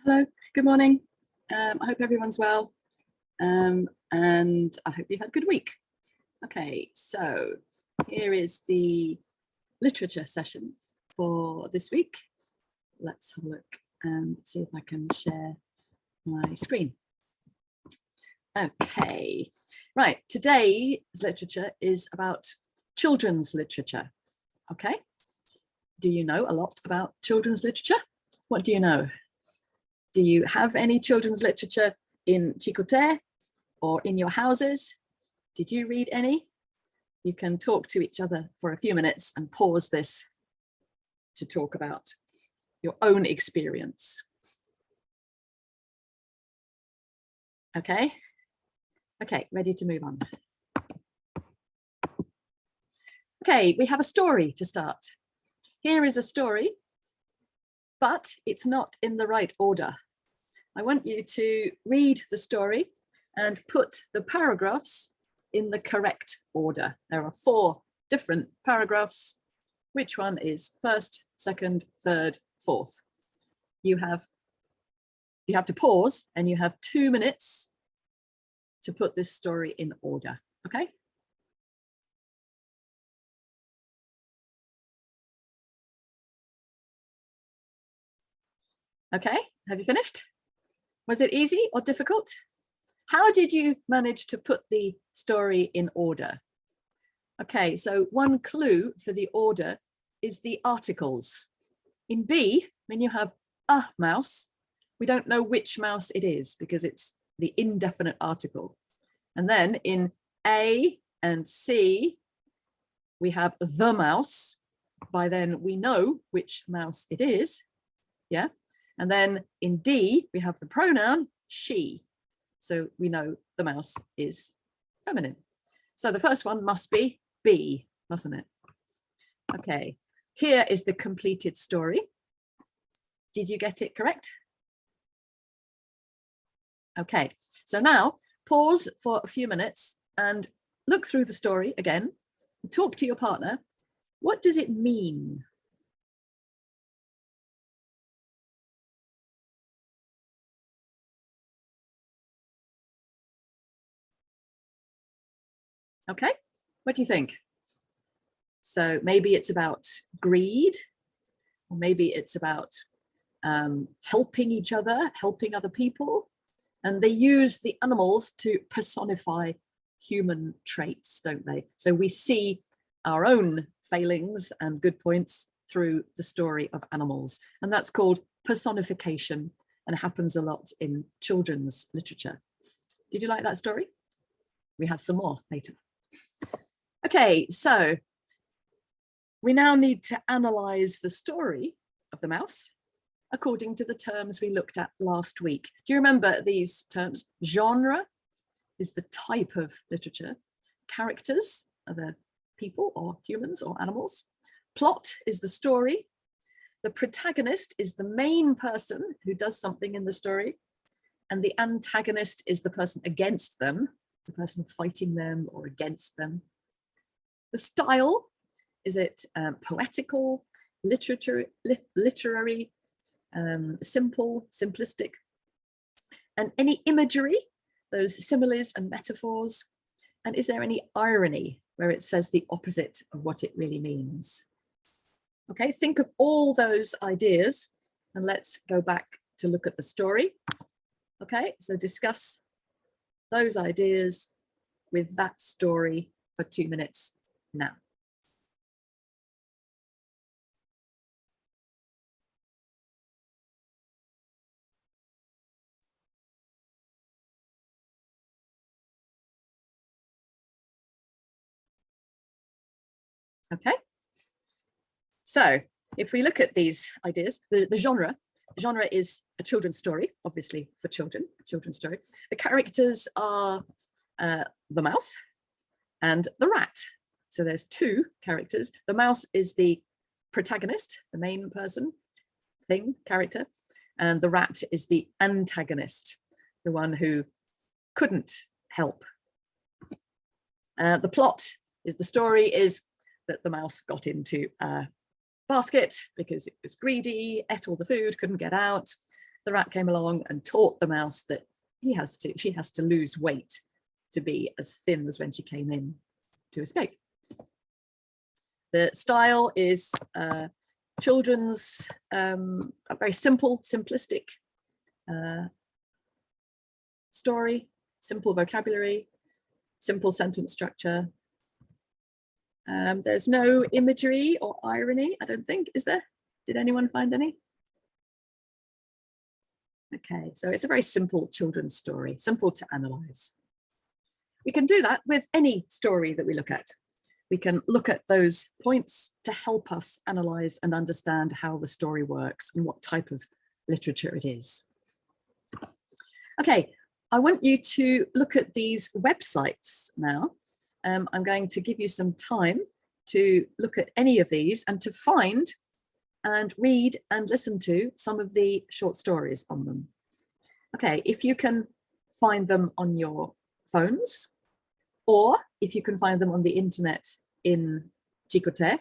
Hello, good morning. I hope everyone's well, and I hope you've had a good week. Okay, so here is the literature session for this week. Let's have a look and see if I can share my screen. Okay, right, today's literature is about children's literature. Okay, do you know a lot about children's literature? What do you know? Do you have any children's literature in Chicote or in your houses? Did you read any? You can talk to each other for a few minutes and pause this to talk about your own experience. Okay? Okay, ready to move on. Okay, we have a story to start. Here is a story, but it's not in the right order. I want you to read the story and put the paragraphs in the correct order. There are 4 different paragraphs. Which one is first, second, third, fourth? You have to pause and you have 2 minutes to put this story in order, okay? Okay, have you finished? Was it easy or difficult? How did you manage to put the story in order? Okay, so one clue for the order is the articles. In B, when you have a mouse, we don't know which mouse it is because it's the indefinite article. And then in A and C, we have the mouse. By then we know which mouse it is, yeah? And then in D, we have the pronoun she. So we know the mouse is feminine. So the first one must be B, mustn't it? Okay, here is the completed story. Did you get it correct? Okay, so now pause for a few minutes and look through the story again. Talk to your partner. What does it mean? Okay, what do you think? So maybe it's about greed, or maybe it's about helping each other, helping other people. And they use the animals to personify human traits, don't they? So we see our own failings and good points through the story of animals. And that's called personification and happens a lot in children's literature. Did you like that story? We have some more later. Okay, so we now need to analyze the story of the mouse according to the terms we looked at last week. Do you remember these terms? Genre is the type of literature. Characters are the people or humans or animals. Plot is the story. The protagonist is the main person who does something in the story. And the antagonist is the person against them, the person fighting them or against them. The style, is it poetical, literary, simple, simplistic? And any imagery, those similes and metaphors? And is there any irony where it says the opposite of what it really means? Okay, think of all those ideas and let's go back to look at the story. Okay, so discuss those ideas with that story for 2 minutes now. Okay, so if we look at these ideas, the genre is a children's story, obviously for children, a children's story. The characters are the mouse and the rat. So there's 2 characters. The mouse is the protagonist, the main person, thing, character, and the rat is the antagonist, the one who couldn't help. The plot is the story is that the mouse got into a basket because it was greedy, ate all the food, couldn't get out, the rat came along and taught the mouse that she has to lose weight to be as thin as when she came in to escape. The style is children's, a very simple, simplistic story, simple vocabulary, simple sentence structure. There's no imagery or irony, I don't think, is there? Did anyone find any? Okay, so it's a very simple children's story, simple to analyze. We can do that with any story that we look at. We can look at those points to help us analyze and understand how the story works and what type of literature it is. Okay, I want you to look at these websites now. I'm going to give you some time to look at any of these and to find and read and listen to some of the short stories on them. Okay, if you can find them on your phones, or if you can find them on the internet in Chicote,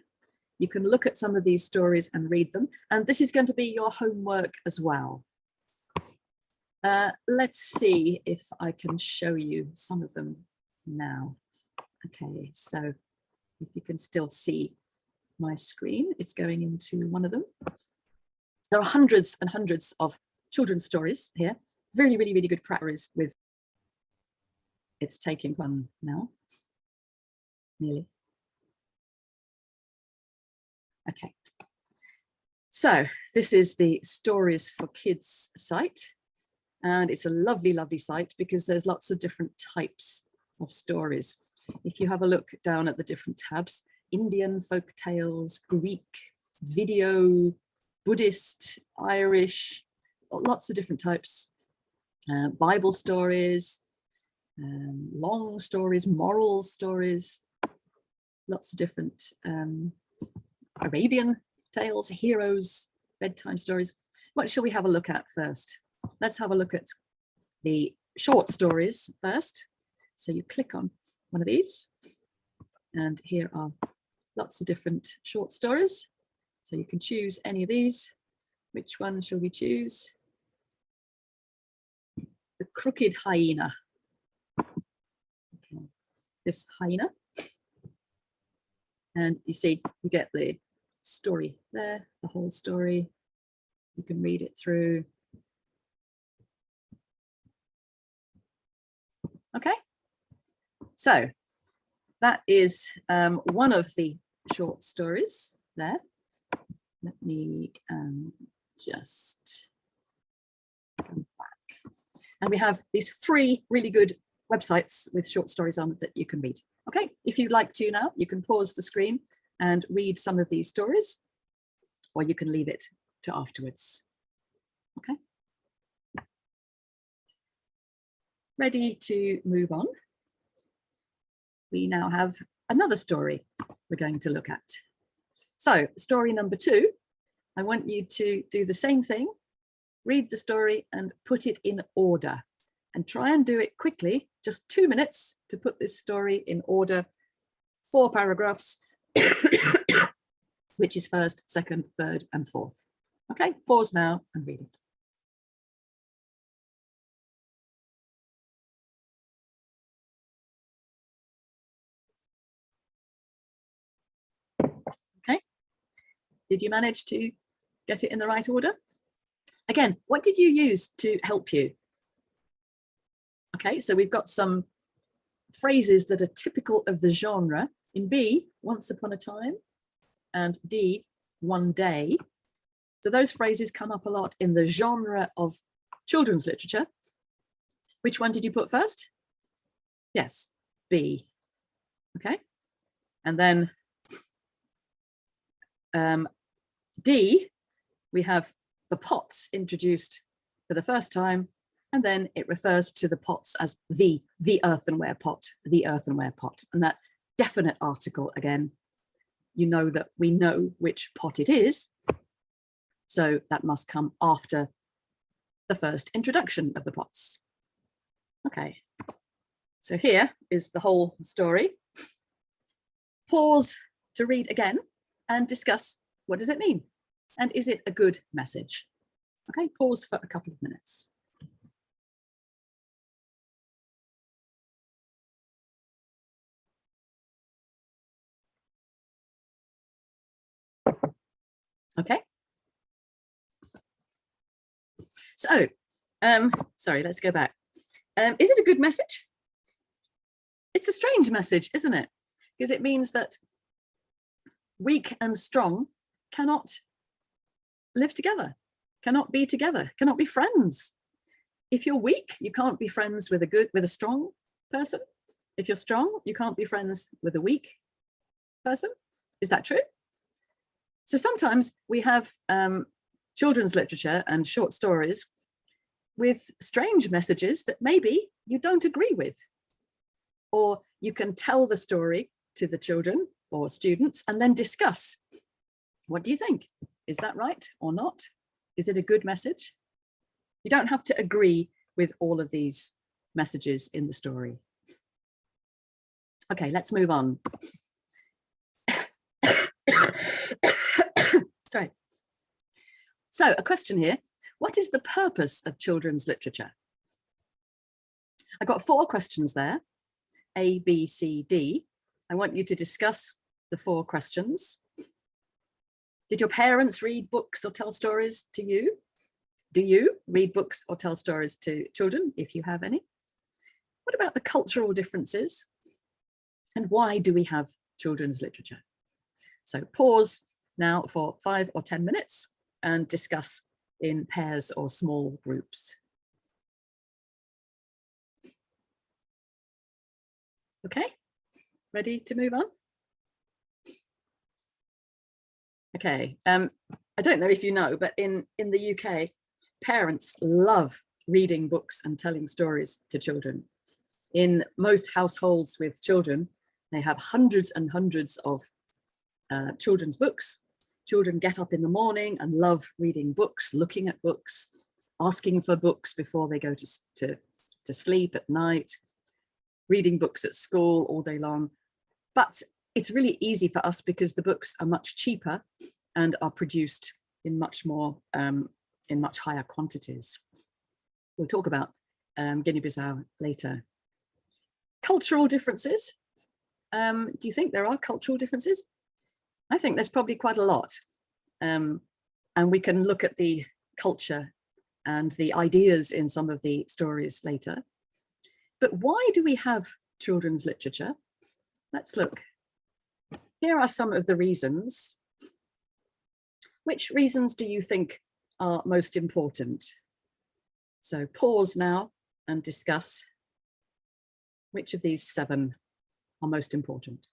you can look at some of these stories and read them. And this is going to be your homework as well. Let's see if I can show you some of them now. Okay, so if you can still see my screen, it's going into one of them. There are hundreds and hundreds of children's stories here. Really, really, really good practice with. It's taking one now, nearly. Okay, so this is the Stories for Kids site, and it's a lovely, lovely site because there's lots of different types of stories. If you have a look down at the different tabs, Indian folk tales, Greek, video, Buddhist, Irish, lots of different types, Bible stories, long stories, moral stories, lots of different Arabian tales, heroes, bedtime stories. What shall we have a look at first? Let's have a look at the short stories first. So you click on one of these, and here are lots of different short stories. So you can choose any of these. Which one shall we choose? The Crooked Hyena. Okay. This hyena. And you see, you get the story there, the whole story. You can read it through. Okay. So that is one of the short stories there. Let me just go back. And we have these 3 really good websites with short stories on that you can read. Okay, if you'd like to now, you can pause the screen and read some of these stories, or you can leave it to afterwards. Okay. Ready to move on? We now have another story we're going to look at. So story number 2, I want you to do the same thing, read the story and put it in order, and try and do it quickly, just 2 minutes to put this story in order, 4 paragraphs, which is first, second, third, and fourth. Okay, pause now and read it. Okay, did you manage to get it in the right order? Again, what did you use to help you? Okay, so we've got some phrases that are typical of the genre. In B, once upon a time, and D, one day. So those phrases come up a lot in the genre of children's literature. Which one did you put first? Yes, B. Okay, and then D, we have the pots introduced for the first time, and then it refers to the pots as the earthenware pot, the earthenware pot. And that definite article, again, you know that we know which pot it is, so that must come after the first introduction of the pots. Okay, so here is the whole story. Pause to read again and discuss, what does it mean? And is it a good message? Okay, pause for a couple of minutes. Okay. So, sorry, let's go back. Is it a good message? It's a strange message, isn't it? Because it means that weak and strong cannot live together, cannot be together, cannot be friends. If you're weak, you can't be friends with a strong person. If you're strong, you can't be friends with a weak person. Is that true? So sometimes we have children's literature and short stories with strange messages that maybe you don't agree with. Or you can tell the story to the children or students and then discuss. What do you think? Is that right or not? Is it a good message? You don't have to agree with all of these messages in the story. Okay, let's move on. Sorry. So a question here. What is the purpose of children's literature? I got 4 questions there, A, B, C, D. I want you to discuss the 4 questions. Did your parents read books or tell stories to you? Do you read books or tell stories to children, if you have any? What about the cultural differences? And why do we have children's literature? So pause now for 5 or 10 minutes and discuss in pairs or small groups. Okay, ready to move on? Okay, I don't know if you know, but in the UK, parents love reading books and telling stories to children. In most households with children, they have hundreds and hundreds of children's books. Children get up in the morning and love reading books, looking at books, asking for books before they go to sleep at night, reading books at school all day long. But it's really easy for us because the books are much cheaper and are produced in much higher quantities. We'll talk about Guinea-Bissau later. Cultural differences. Do you think there are cultural differences? I think there's probably quite a lot. And we can look at the culture and the ideas in some of the stories later. But why do we have children's literature? Let's look. Here are some of the reasons. Which reasons do you think are most important? So pause now and discuss which of these 7 are most important.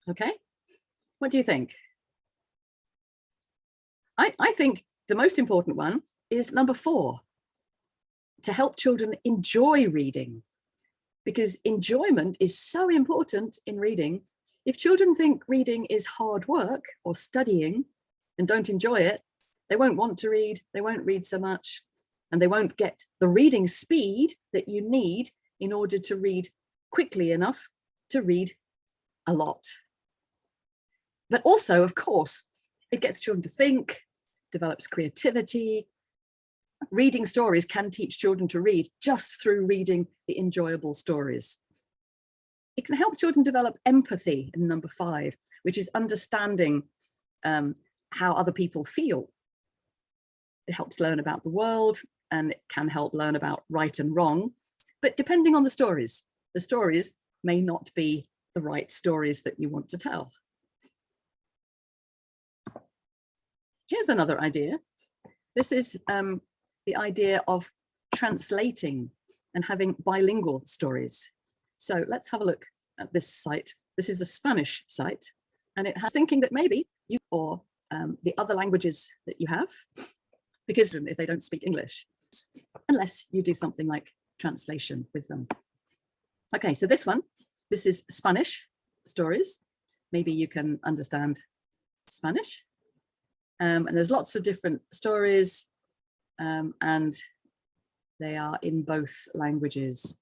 Okay, what do you think? I think the most important one is number 4, to help children enjoy reading, because enjoyment is so important in reading. If children think reading is hard work or studying and don't enjoy it, they won't want to read, they won't read so much, and they won't get the reading speed that you need in order to read quickly enough to read a lot. But also, of course, it gets children to think, develops creativity. Reading stories can teach children to read just through reading the enjoyable stories. It can help children develop empathy in number 5, which is understanding how other people feel. It helps learn about the world, and it can help learn about right and wrong. But depending on the stories may not be the right stories that you want to tell. Here's another idea. This is the idea of translating and having bilingual stories. So let's have a look at this site. This is a Spanish site, and it has thinking that maybe you or the other languages that you have, because if they don't speak English, unless you do something like translation with them. Okay, so this is Spanish stories. Maybe you can understand Spanish. And there's lots of different stories, and they are in both languages.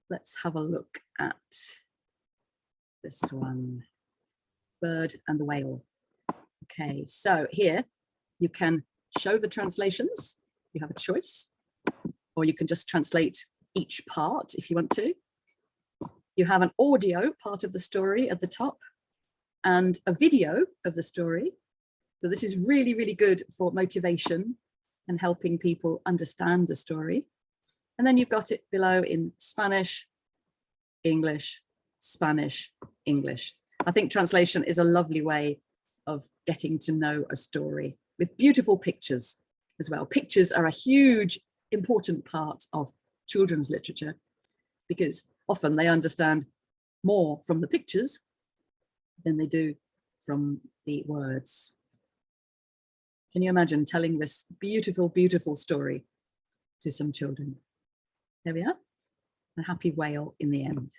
Let's have a look at this one, Bird and the Whale. Okay, so here you can show the translations. You have a choice, or you can just translate each part if you want to. You have an audio part of the story at the top and a video of the story. So this is really, really good for motivation and helping people understand the story. And then you've got it below in Spanish, English, Spanish, English. I think translation is a lovely way of getting to know a story with beautiful pictures as well. Pictures are a huge, important part of children's literature because often they understand more from the pictures than they do from the words. Can you imagine telling this beautiful, beautiful story to some children? There we are, a happy whale in the end.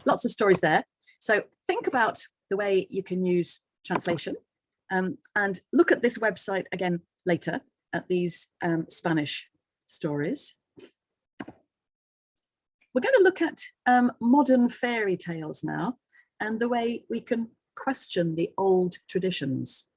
Lots of stories there. So think about the way you can use translation and look at this website again later at these Spanish stories. We're going to look at modern fairy tales now and the way we can question the old traditions.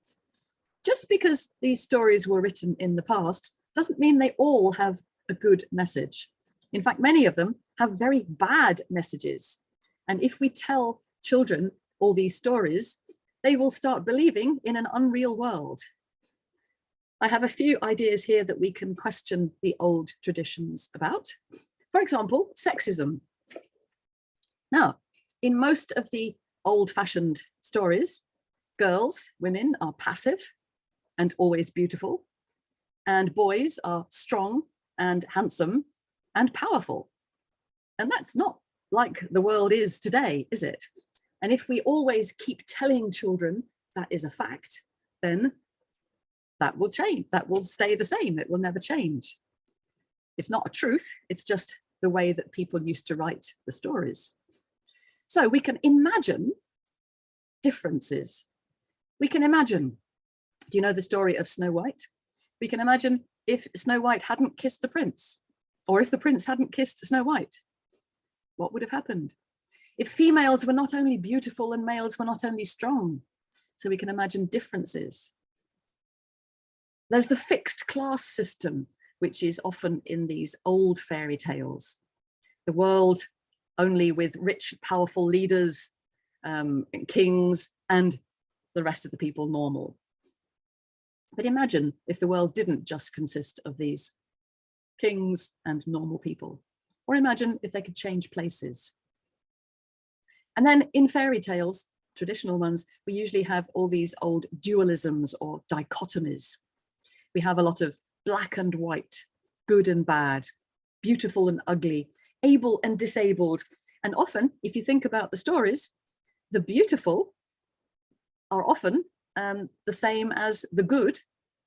Just because these stories were written in the past doesn't mean they all have a good message. In fact, many of them have very bad messages. And if we tell children all these stories, they will start believing in an unreal world. I have a few ideas here that we can question the old traditions about. For example, sexism. Now, in most of the old-fashioned stories, girls, women are passive and always beautiful, and boys are strong and handsome and powerful. And that's not like the world is today, is it? And if we always keep telling children that is a fact, then that will change, that will stay the same, it will never change. It's not a truth, it's just the way that people used to write the stories. So we can imagine differences. We can imagine, do you know the story of Snow White? We can imagine if Snow White hadn't kissed the prince, or if the prince hadn't kissed Snow White, what would have happened? If females were not only beautiful and males were not only strong, so we can imagine differences. There's the fixed class system, which is often in these old fairy tales. The world only with rich, powerful leaders, kings, and the rest of the people normal. But imagine if the world didn't just consist of these kings and normal people, or imagine if they could change places. And then in fairy tales, traditional ones, we usually have all these old dualisms or dichotomies. We have a lot of black and white, good and bad, beautiful and ugly, able and disabled. And often, if you think about the stories, the beautiful are often the same as the good,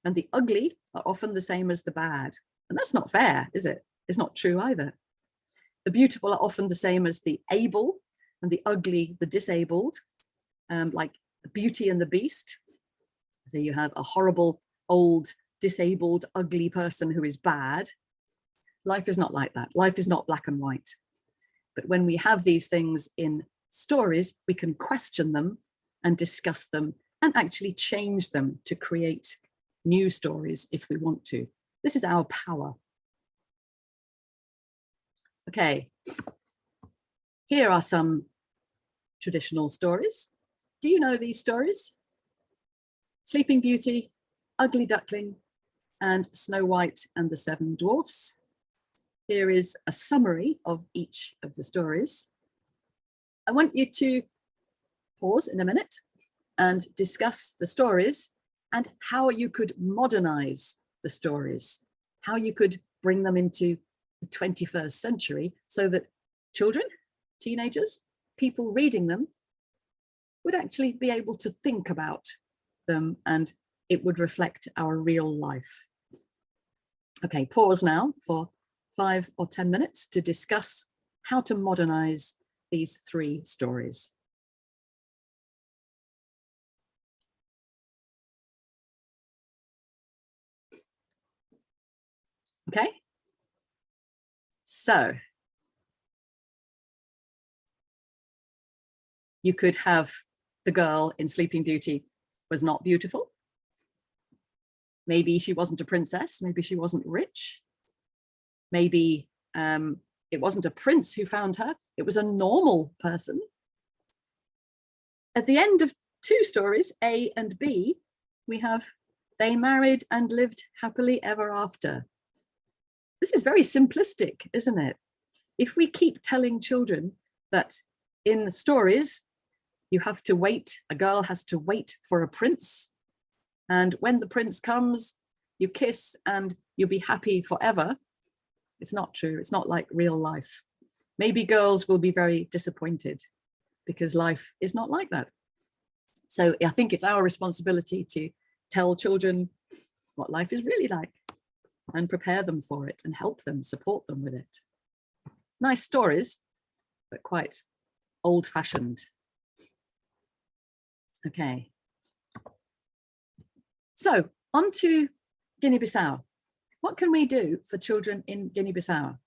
and the ugly are often the same as the bad. And that's not fair, is it? It's not true either. The beautiful are often the same as the able, and the ugly, the disabled, like Beauty and the Beast. So you have a horrible, old, disabled, ugly person who is bad. Life is not like that. Life is not black and white. But when we have these things in stories, we can question them and discuss them and actually change them to create new stories if we want to. This is our power. Okay, here are some traditional stories. Do you know these stories? Sleeping Beauty, Ugly Duckling, and Snow White and the Seven Dwarfs. Here is a summary of each of the stories. I want you to pause in a minute and discuss the stories and how you could modernize the stories, how you could bring them into the 21st century so that children, teenagers, people reading them would actually be able to think about them and it would reflect our real life. Okay, pause now for 5 or 10 minutes to discuss how to modernize these 3 stories. Okay, so you could have the girl in Sleeping Beauty was not beautiful. Maybe she wasn't a princess. Maybe she wasn't rich. Maybe it wasn't a prince who found her. It was a normal person. At the end of 2 stories, A and B, we have they married and lived happily ever after. This is very simplistic, isn't it? If we keep telling children that in stories, you have to wait, a girl has to wait for a prince, and when the prince comes, you kiss and you'll be happy forever. It's not true. It's not like real life. Maybe girls will be very disappointed because life is not like that. So I think it's our responsibility to tell children what life is really like and prepare them for it and help them, support them with it. Nice stories, but quite old-fashioned. Okay. So on to Guinea-Bissau. What can we do for children in Guinea-Bissau?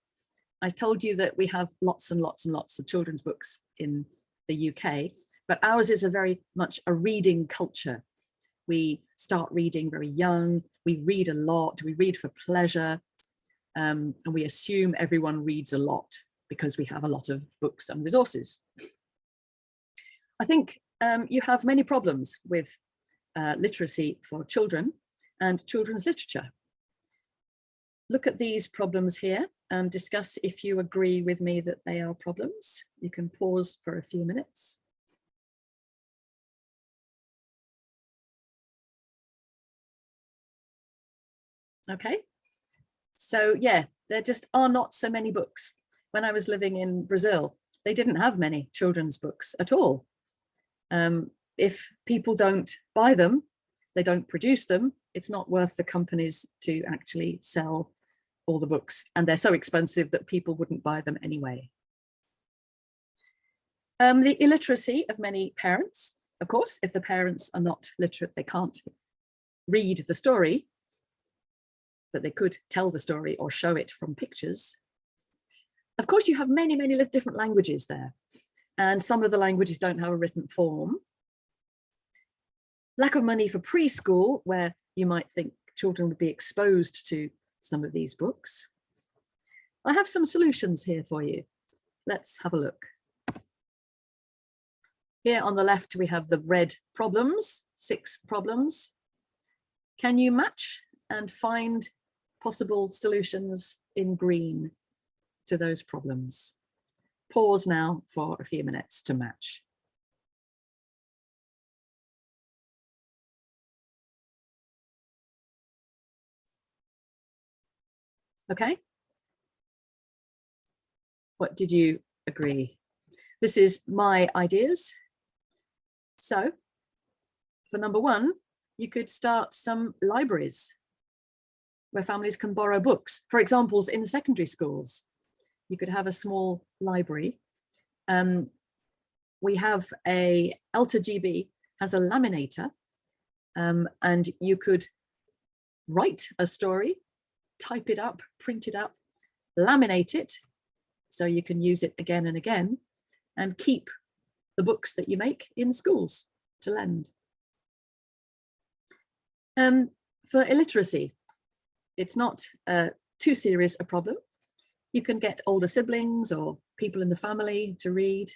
I told you that we have lots and lots and lots of children's books in the UK, but ours is a very much a reading culture. We start reading very young, we read a lot, we read for pleasure, and we assume everyone reads a lot because we have a lot of books and resources. I think you have many problems with literacy for children and children's literature. Look at these problems here and discuss if you agree with me that they are problems. You can pause for a few minutes. Okay, so yeah, there just are not so many books. When I was living in Brazil, they didn't have many children's books at all. If people don't buy them, they don't produce them, it's not worth the companies to actually sell all the books, and they're so expensive that people wouldn't buy them anyway. The illiteracy of many parents, of course, if the parents are not literate, they can't read the story, but they could tell the story or show it from pictures. Of course, you have many, many different languages there, and some of the languages don't have a written form. Lack of money for preschool, where you might think children would be exposed to some of these books. I have some solutions here for you. Let's have a look. Here on the left, we have the red problems, 6 problems. Can you match and find possible solutions in green to those problems? Pause now for a few minutes to match. Okay. What did you agree? This is my ideas. So for number 1, you could start some libraries where families can borrow books. For examples, in secondary schools, you could have a small library. We have LTGB has a laminator, and you could write a story, type it up, print it up, laminate it, so you can use it again and again, and keep the books that you make in schools to lend. For illiteracy, it's not too serious a problem. You can get older siblings or people in the family to read,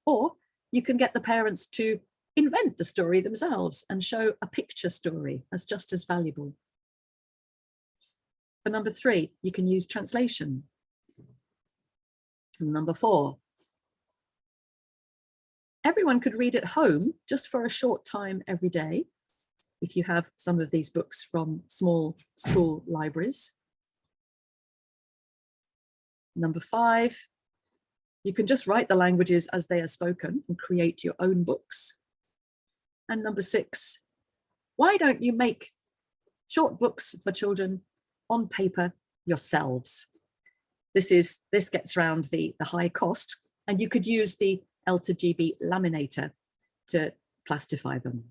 or you can get the parents to invent the story themselves and show a picture story as just as valuable. For number 3, you can use translation. And number 4, everyone could read at home just for a short time every day if you have some of these books from small school libraries. Number 5, you can just write the languages as they are spoken and create your own books. And number 6, why don't you make short books for children on paper yourselves? This gets around the high cost, and you could use the LTGB laminator to plastify them.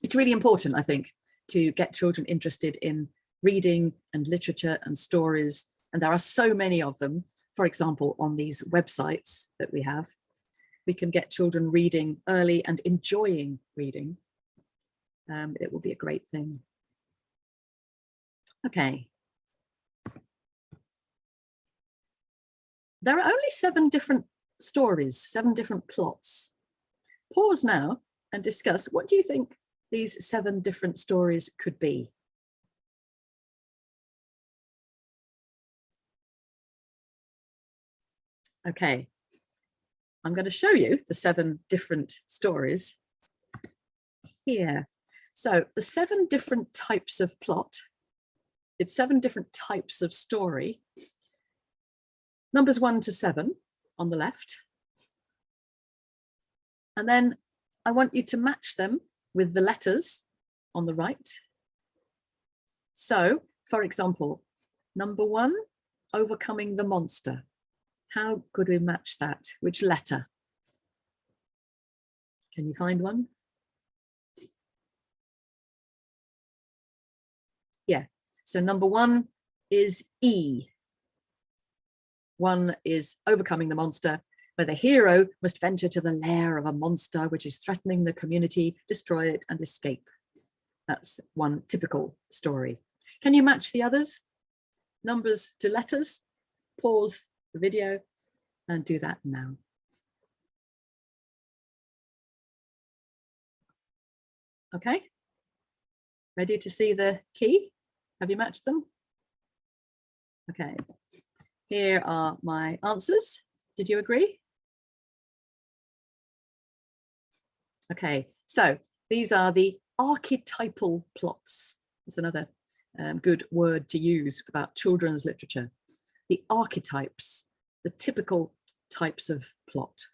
It's really important, I think, to get children interested in reading and literature and stories, and there are so many of them. For example, on these websites that we have we can get children reading early and enjoying reading, it will be a great thing. Okay. There are only 7 different stories, 7 different plots. Pause now and discuss, what do you think these 7 different stories could be? Okay, I'm going to show you the 7 different stories here. So the 7 different types of plot, it's 7 different types of story. Numbers 1 to 7 on the left. And then I want you to match them with the letters on the right. So, for example, number 1, overcoming the monster. How could we match that? Which letter? Can you find one? Yeah, so number 1 is E. 1 is overcoming the monster, where the hero must venture to the lair of a monster which is threatening the community, destroy it and escape. That's one typical story. Can you match the others? Numbers to letters. Pause the video and do that now. Okay, ready to see the key? Have you matched them? Okay, here are my answers. Did you agree? Okay, so these are the archetypal plots. It's another good word to use about children's literature. The archetypes, the typical types of plot.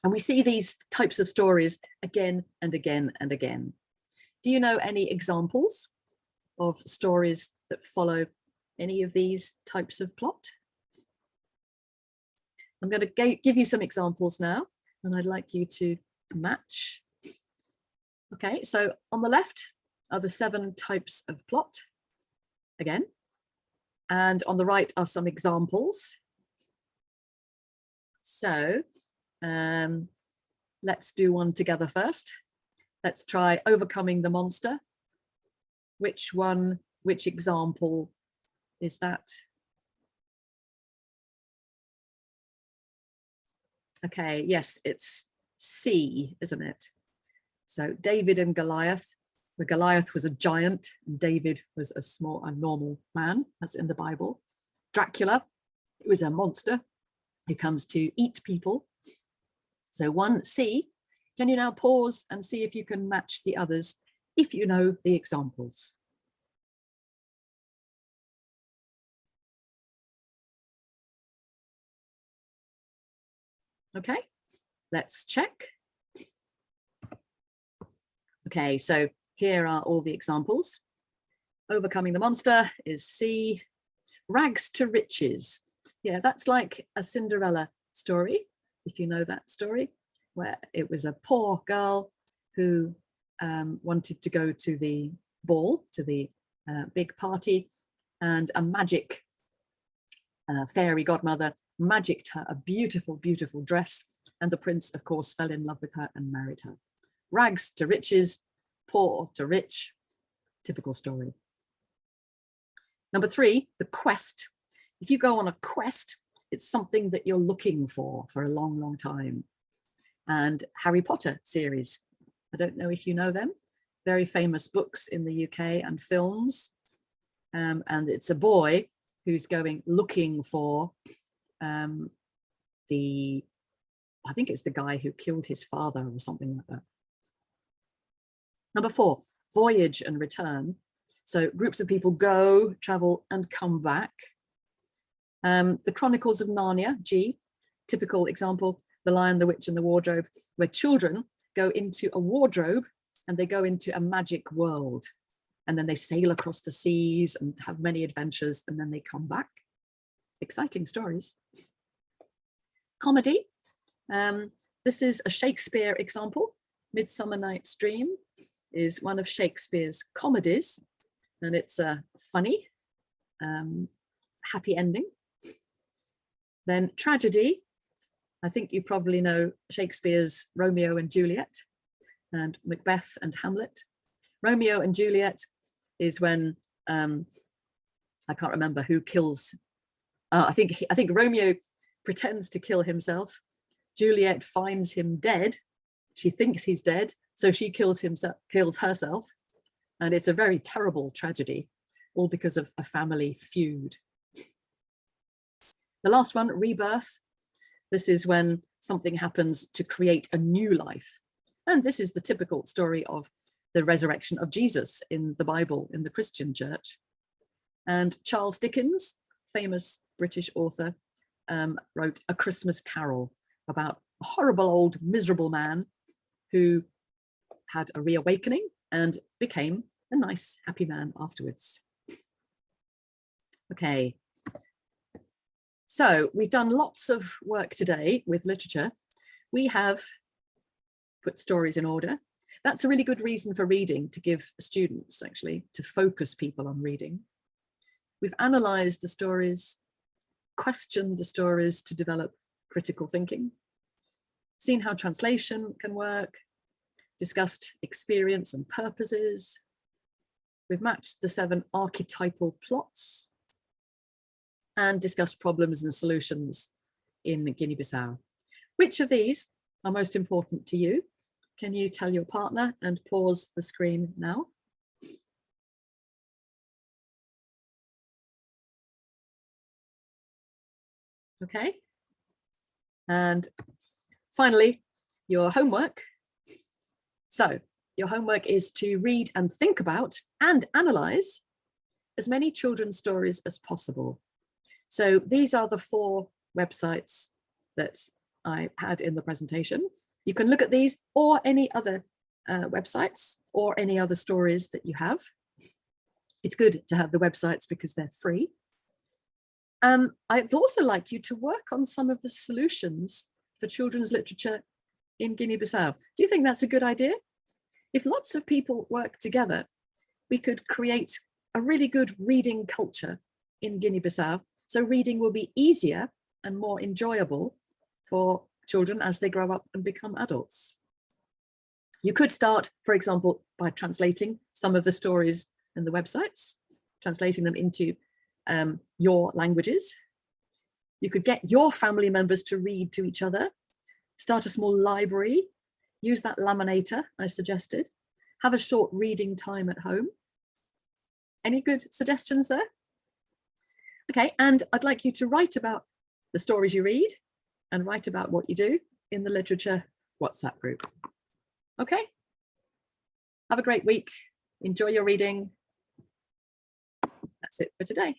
And we see these types of stories again and again and again. Do you know any examples of stories that follow any of these types of plot? I'm going to give you some examples now, and I'd like you to match. Okay, so on the left are the 7 types of plot, again, and on the right are some examples. So let's do one together first. Let's try overcoming the monster. Which example is that? Okay, yes, it's C, isn't it? So David and Goliath, where Goliath was a giant and David was a normal man, that's in the Bible. Dracula, who is a monster who comes to eat people. So 1C. Can you now pause and see if you can match the others if you know the examples? Okay, let's check. Okay, so here are all the examples. Overcoming the monster is C. Rags to riches. Yeah, that's like a Cinderella story, if you know that story, where it was a poor girl who wanted to go to the ball, to the big party, and a magic fairy godmother magicked her a beautiful, beautiful dress, and the prince, of course, fell in love with her and married her. Rags to riches, poor to rich, typical story. Number 3, the quest. If you go on a quest, it's something that you're looking for a long, long time. And Harry Potter series, I don't know if you know them, very famous books in the UK and films. And it's a boy who's going looking for I think it's the guy who killed his father or something like that. Number 4, voyage and return. So groups of people go, travel and come back. The Chronicles of Narnia, G, typical example, The Lion, the Witch and the Wardrobe, where children go into a wardrobe and they go into a magic world. And then they sail across the seas and have many adventures, and then they come back. Exciting stories. Comedy. This is a Shakespeare example. Midsummer Night's Dream is one of Shakespeare's comedies, and it's a funny, happy ending. Then tragedy. I think you probably know Shakespeare's Romeo and Juliet and Macbeth and Hamlet. Romeo and Juliet is when, I can't remember who kills, I think Romeo pretends to kill himself. Juliet finds him dead. She thinks he's dead, so she kills herself. And it's a very terrible tragedy, all because of a family feud. The last one, rebirth. This is when something happens to create a new life. And this is the typical story of the resurrection of Jesus in the Bible, in the Christian church. And Charles Dickens, famous British author, wrote A Christmas Carol about a horrible old miserable man who had a reawakening and became a nice, happy man afterwards. Okay. So we've done lots of work today with literature. We have put stories in order. That's a really good reason for reading, to give students, actually, to focus people on reading. We've analysed the stories, questioned the stories to develop critical thinking, seen how translation can work, discussed experience and purposes. We've matched the 7 archetypal plots and discussed problems and solutions in Guinea-Bissau. Which of these are most important to you? Can you tell your partner and pause the screen now? Okay. And finally, your homework. So your homework is to read and think about and analyze as many children's stories as possible. So these are the 4 websites that I had in the presentation. You can look at these or any other websites or any other stories that you have. It's good to have the websites because they're free. I'd also like you to work on some of the solutions for children's literature in Guinea-Bissau. Do you think that's a good idea? If lots of people work together, we could create a really good reading culture in Guinea-Bissau. So reading will be easier and more enjoyable for children as they grow up and become adults. You could start, for example, by translating some of the stories in the websites, translating them into your languages. You could get your family members to read to each other, start a small library, use that laminator I suggested, have a short reading time at home. Any good suggestions there? Okay, and I'd like you to write about the stories you read and write about what you do in the literature WhatsApp group. Okay, have a great week. Enjoy your reading. That's it for today.